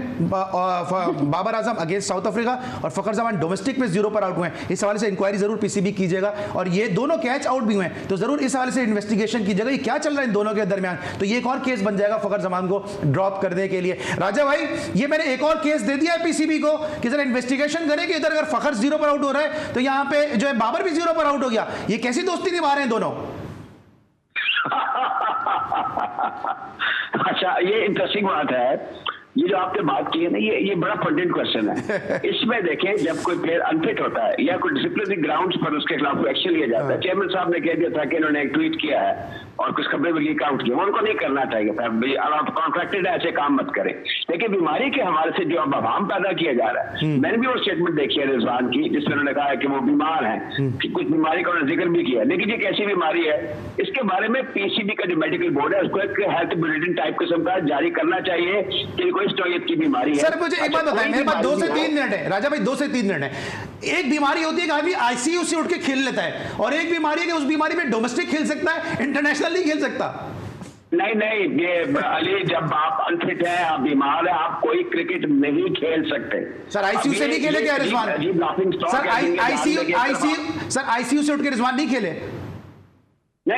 Babar Azam against south Africa, और फखर जमान डोमेस्टिक में 0 पर आउट हुए। इस हवाले से इंक्वायरी जरूर पीसीबी कीजिएगा, और ये दोनों कैच आउट भी हुए तो जरूर इस हवाले से इन्वेस्टिगेशन कीजिएगा, ये क्या चल रहा है इन दोनों के दरमियान। तो ये एक और केस बन जाएगा फखर जमान को ड्रॉप करने के लिए। राजा भाई, ये मैंने एक और केस दे दिया है पीसीबी को कि जरा इन्वेस्टिगेशन करें कि इधर अगर फखर 0 पर आउट हो रहा है तो यहां पे जो है बाबर भी 0 पर आउट हो गया। ये कैसी दोस्ती निभा रहे हैं दोनों? अच्छा, ये इंटरेस्टिंग बात है। ये जो आपने बात की है ना, ये बड़ा पर्टिनेंट क्वेश्चन है। इसमें देखें, जब कोई प्लेयर अनफिट होता है या कोई डिसिप्लिनरी ग्राउंड्स पर उसके खिलाफ एक्शन लिया जाता है, चेयरमैन साहब ने कह दिया था कि इन्होंने एक ट्वीट किया है और कुछ खबरें भी लीक आउट की, उनको नहीं करना चाहिए था। आप कॉन्ट्रैक्टेड है, ऐसे काम मत करें। लेकिन बीमारी के हवाले से जो अब आवाम पैदा किया जा रहा है, मैंने भी वो स्टेटमेंट देखी है रिजवान की, जिसमें उन्होंने कहा है कि वो बीमार है, कि कुछ बीमारी का उन्होंने जिक्र भी किया। लेकिन ये कैसी बीमारी है, इसके बारे में पीसीबी का जो मेडिकल बोर्ड है उसको एक हेल्थ बुलेटिन टाइप किस्म का जारी करना चाहिए कि कोई इस नौयत की बीमारी है। सर मुझे एक बात बताएं, मेरे पास 2 से 3 मिनट है राजा भाई, 2 से 3 मिनट है। एक बीमारी होती है कि आदमी आईसीयू से उठ के खेल लेता है, और एक बीमारी है कि उस बीमारी में डोमेस्टिक खेल सकता है, इंटरनेशनल नहीं खेल सकता। नहीं, ये अली, जब आप अनफिट हैं, आप बीमार हैं, आप कोई क्रिकेट नहीं खेल सकते। सर आईसीयू से नहीं खेले क्या रिजवान? सर आईसीयू से उठ के रिजवान नहीं खेले?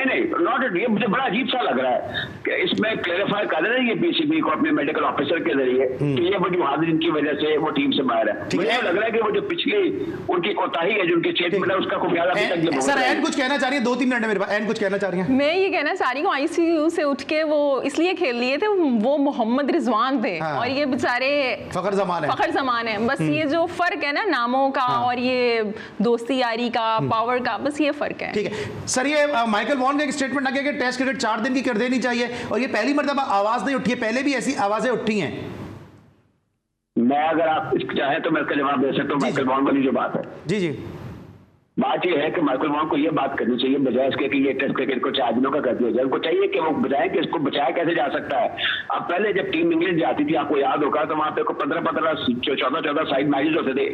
नहीं नॉट, ये मुझे बड़ा अजीब सा लग रहा है कि इसमें क्लेरिफाई कर रहे हैं ये पीसीबी को अपने मेडिकल ऑफिसर के जरिए कि ये वो जो हादसे जिनकी वजह से वो टीम से बाहर है। मुझे लग रहा है कि वो जो पिछली उनकी कोताही है जो उनकी स्टेटमेंट है उसका खुफिया अभी तक। सर एन कुछ कहना चाह रही है, 2-3 मिनट है मेरे पास, एन कुछ कहना चाह रही है। मैं ये कहना चाह रही हूँ आईसीयू से उठ के वो इसलिए खेल लिए थे, वो मोहम्मद रिजवान थे और ये बेचारे फखर जमान है। बस ये जो फर्क है ना नामों का और ये दोस्ती यारी का, पावर का, बस ये फर्क है। ठीक है सर, ये माइकल वॉन का एक स्टेटमेंट आ गया कि टेस्ट क्रिकेट 4 दिन की कर देनी चाहिए और ये पहली मर्तबा आवाज नहीं उठी है, पहले भी ऐसी आवाजें उठी हैं। मैं अगर आप चाहें तो मैं इसका जवाब दे सकता हूँ। माइकल वॉन वाली जो बात है, जी बात यह है कि माइकल वॉन को यह बात करनी चाहिए बजाय इसके कि ये टेस्ट क्रिकेट को 4 दिनों का कर दिया जाए। उनको चाहिए कि वो बजाय कि इसको बचाया कैसे जा सकता है। अब पहले जब टीम इंग्लैंड जाती थी, आपको याद होगा, तो वहां पे 15-15 14 साइड मैचेस होते थे।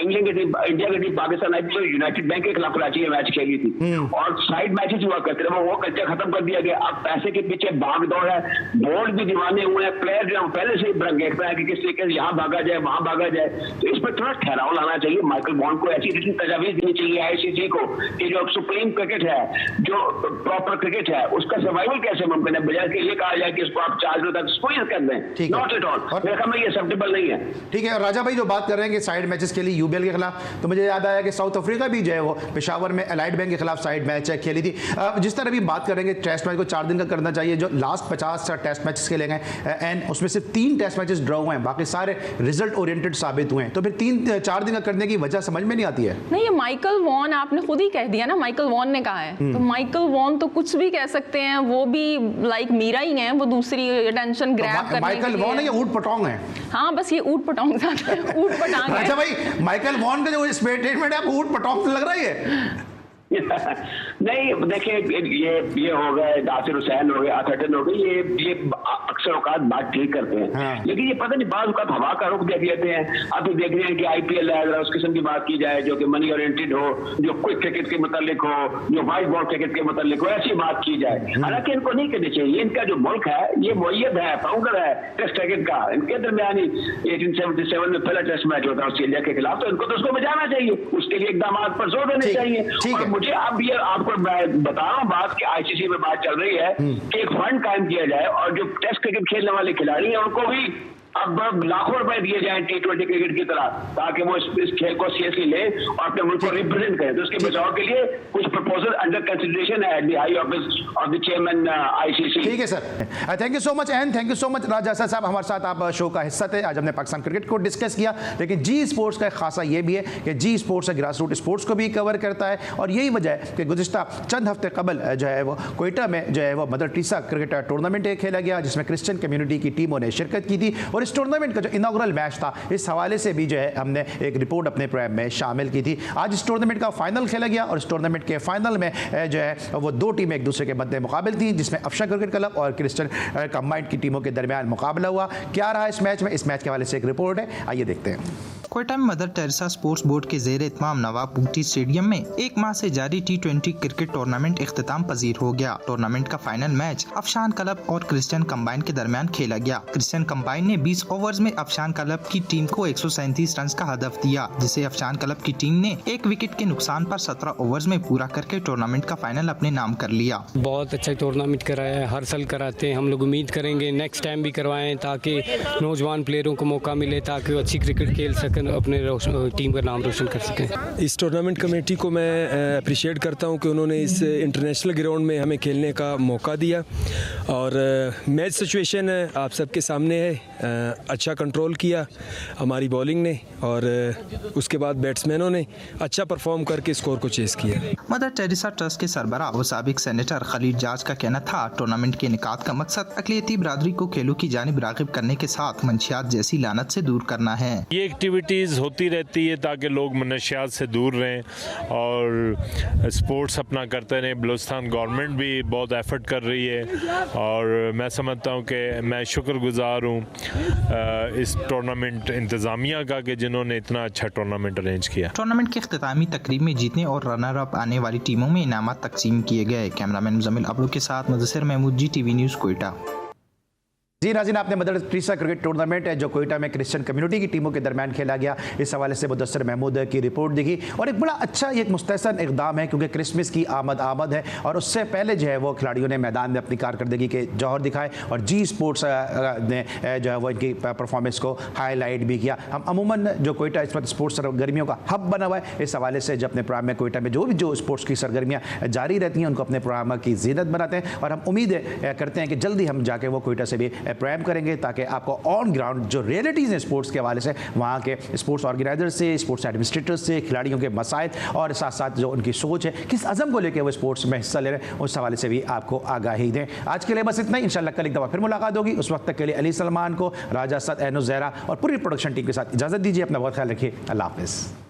इंग्लैंड की टीम, इंडिया की टीम पाकिस्तान आई तो यूनाइटेड बैंक के खिलाफ कराची में मैच खेली थी और साइड मैचेस हुआ करते थे। वो कल्चर खत्म कर दिया गया। अब पैसे के पीछे भाग दौड़ है, बोर्ड भी दीवाने हुए हैं, प्लेयर जो पहले से ही देखते हैं कि किस तरीके से यहाँ भागा जाए वहां भागा जाए। तो इस पर थोड़ा ठहराव लाना चाहिए। माइकल वॉन को ऐसी तजावीज देनी चाहिए आईसीसी को कि जो सुप्रीम क्रिकेट है, जो प्रॉपर क्रिकेट है, उसका सर्वाइवल कैसे मुमकिन है, बजाय कि ये कहा जाए कि इसको आप 4 दिनों तक स्क्वीज कर दें। नॉट एट ऑल, मेरे ख्याल में ये एक्सेप्टेबल नहीं है। ठीक है। और राजा भाई जो बात कर रहे हैं कि साइड मैचेस के लिए यूबीएल के खिलाफ, तो मुझे याद आया कि साउथ अफ्रीका भी जो है वो पेशावर में एलाइड बैंक के खिलाफ साइड मैच खेली थी। जिस तरह भी बात करेंगे टेस्ट मैच को 4 दिन का करना चाहिए, जो लास्ट 50 टेस्ट मैचेस खेले गए एंड उसमें सिर्फ 3 टेस्ट मैचेस ड्रॉ हुए हैं, बाकी सारे रिजल्ट ओरिएंटेड साबित हुए हैं। तो फिर 3-4 दिन का करने की वजह समझ में नहीं आती है। नहीं, ये माइकल वॉन आपने खुद ही कह दिया ना, माइकल वॉन ने कहा है, तो माइकल वॉन तो कुछ भी कह सकते हैं। वो भी लाइक मीरा ही है, वो दूसरी अटेंशन ग्रैब करने के लिए। माइकल वॉन है या ऊट पटोंग है? हाँ, बस ये ऊट पटोंग ज्यादा है, ऊट पटांग है। अच्छा भाई, माइकल वॉन का जो स्टेटमेंट है आपको ऊट पटोंग लग रहा है? नहीं देखिए, ये हो गए नासिर हुसैन हो गए, अथर्टन हो गए, ये अक्सर औकात बात ठीक करते हैं। हाँ। लेकिन ये पता नहीं बात औकात हवा का रुख देख लेते हैं। अब देख रहे हैं कि आईपीएल है, अगर उस किस्म की बात की जाए जो कि मनी ओरिएंटेड हो, जो क्विक क्रिकेट के मुतालिक हो, जो व्हाइट बॉल क्रिकेट के मुतालिक हो, ऐसी बात की जाए। हालांकि इनको नहीं करनी चाहिए। इनका जो मुल्क है ये मुय्यद है, फाउंडर है टेस्ट क्रिकेट का। इनके दरमियान 1877 में पहला टेस्ट मैच होता है ऑस्ट्रेलिया के खिलाफ, तो इनको तो उसको बचाना चाहिए, उसके लिए इकदाम पर जोर देने चाहिए। और मुझे अब ये आपको मैं बता रहा हूँ बात कि आईसीसी में बात चल रही है कि एक फंड कायम किया जाए और जो टेस्ट क्रिकेट खेलने वाले खिलाड़ी हैं उनको भी अब लाखों रुपए दिए जाएं T20 क्रिकेट की तरह, ताकि वो इस खेल को सीरियसली ले और अपने मुल्क को रिप्रेजेंट करें। तो उसके बचाव के लिए कुछ प्रपोजल अंडर कंसिडरेशन है at the high office of the chairman ICC. ठीक है sir, thank you so much and thank you so much Raja Sahab, हमारे साथ आप शो का हिस्सा थे। आज हमने पाकिस्तान क्रिकेट को डिस्कस किया, लेकिन जी स्पोर्ट्स का एक खासा ये भी है कि जी स्पोर्ट्स ग्रास रूट स्पोर्ट्स को भी कवर करता है और यही वजह है कि गुज़िश्ता चंद हफ्ते कबल जो है वो कोयटा में जो है वो मदर टीसा क्रिकेट टूर्नामेंट खेला गया, जिसमें क्रिश्चियन कम्युनिटी की टीमों ने शिरकत की थी। और इस टूर्नामेंट का जो इनॉग्रल मैच था, इस हवाले से भी जो है हमने एक रिपोर्ट अपने प्रोग्राम में शामिल की थी। आज इस टूर्नामेंट का फाइनल खेला गया और इस टूर्नामेंट के फाइनल में जो है वो 2 टीमें एक दूसरे के मद्दे मुकाबिल थी, जिसमें अफशान क्रिकेट क्लब और क्रिश्चियन कंबाइंड की टीमों के दरमियान मुकाबला हुआ। क्या रहा इस मैच में, इस मैच के हवाले से एक रिपोर्ट है, आइए देखते हैं। कोयटा में मदर टेरेसा स्पोर्ट्स बोर्ड के ज़ेर इत्माम नवाब बूटी स्टेडियम में 1 माह से जारी T20 क्रिकेट टूर्नामेंट इख्तिताम पजीर हो गया। टूर्नामेंट का फाइनल मैच अफशान क्लब और क्रिश्चियन कंबाइन के दरमियान खेला गया। क्रिश्चियन कंबाइन ने 20 ओवर्स में अफशान क्लब की टीम को 137 रन का हदफ दिया, जिसे अफशान क्लब की टीम ने 1 विकेट के नुकसान पर 17 ओवर्स में पूरा करके टूर्नामेंट का फाइनल अपने नाम कर लिया। बहुत अच्छा टूर्नामेंट कराया है, हर साल कराते हैं। हम लोग उम्मीद करेंगे नेक्स्ट टाइम भी करवाएं, ताकि नौजवान प्लेयरों को मौका मिले, ताकि वो अच्छी क्रिकेट खेल सकें, अपने टीम का नाम रोशन कर सकें। इस टूर्नामेंट कमेटी को मैं अप्रिशिएट करता हूं कि उन्होंने इस इंटरनेशनल ग्राउंड में हमें खेलने का मौका दिया और मैच सिचुएशन आप सबके सामने है। अच्छा कंट्रोल किया हमारी बॉलिंग ने और उसके बाद बैट्समैनों ने अच्छा परफॉर्म करके स्कोर को चेस किया। मदर टेरेसा ट्रस्ट के सरबराह और साबिक सेनेटर खलील जाज का कहना था, टूर्नामेंट के इनेकाद का मकसद अक़लियती बिरादरी को खेलों की जानिब राग़िब करने के साथ मंशियात जैसी लानत से दूर करना है। ये एक्टिविटीज़ होती रहती है ताकि लोग मनशियात से दूर रहें और स्पोर्ट्स अपना करते रहें। बलूचिस्तान गवर्नमेंट भी बहुत एफर्ट कर रही है और मैं समझता हूँ कि मैं शुक्रगुजार हूँ इस टूर्नामेंट इंतज़ामिया का कि जिन्होंने इतना अच्छा टूर्नामेंट अरेंज किया। टूर्नामेंट की इख्तितामी तकरीब में जीतने और रनर अप आने वाली टीमों में इनामात तकसीम किए गए। कैमरामैन मुज़म्मिल अबरू के साथ मुदस्सिर महमूद, GTV न्यूज़, कोयटा। जी नाज़रीन, आपने मदर टेरेसा क्रिकेट टूर्नामेंट जो कोयटा में क्रिश्चियन कम्युनिटी की टीमों के दरमियान खेला गया, इस हवाले से मुदस्सिर महमूद की रिपोर्ट देखी और एक बड़ा अच्छा एक मुस्तहसन इक़दाम है क्योंकि क्रिसमस की आमद है और उससे पहले जो है वो खिलाड़ियों ने मैदान में अपनी कारकर्दगी के जौहर दिखाए और जी स्पोर्ट्स ने जो है वो इनकी परफॉर्मेंस को हाईलाइट भी किया। हम अमूमन जो कोयटा इस वक्त स्पोर्ट्स सरगर्मियों का हब बना हुआ है, इस हवाले से जब अपने प्रोग्राम में कोयटा में जो स्पोर्ट्स की सरगर्मियाँ जारी रहती हैं उनको अपने प्रोग्राम की जीनत बनाते हैं और हम उम्मीद करते हैं कि जल्दी हम जाके वो कोयटा से भी प्रोग्राम करेंगे ताकि आपको ऑन ग्राउंड जो रियलिटीज़ हैं स्पोर्ट्स के हवाले से, वहाँ के स्पोर्ट्स ऑर्गेनाइजर से, स्पोर्ट्स एडमिनिस्ट्रेटर से, खिलाड़ियों के मसाइल और साथ साथ जो उनकी सोच है, किस अज़म को लेकर वो स्पोर्ट्स में हिस्सा ले रहे हैं, उस हवाले से भी आपको आगाही दें। आज के लिए बस इतना ही, इंशाल्लाह कल एक दफ़ा फिर मुलाकात होगी। उस वक्त तक के लिए अली सलमान को, राजा सद, एनो ज़हरा और पूरी प्रोडक्शन टीम के साथ इजाज़त दीजिए। अपना बहुत ख्याल रखिए। अल्लाह हाफ़िज़।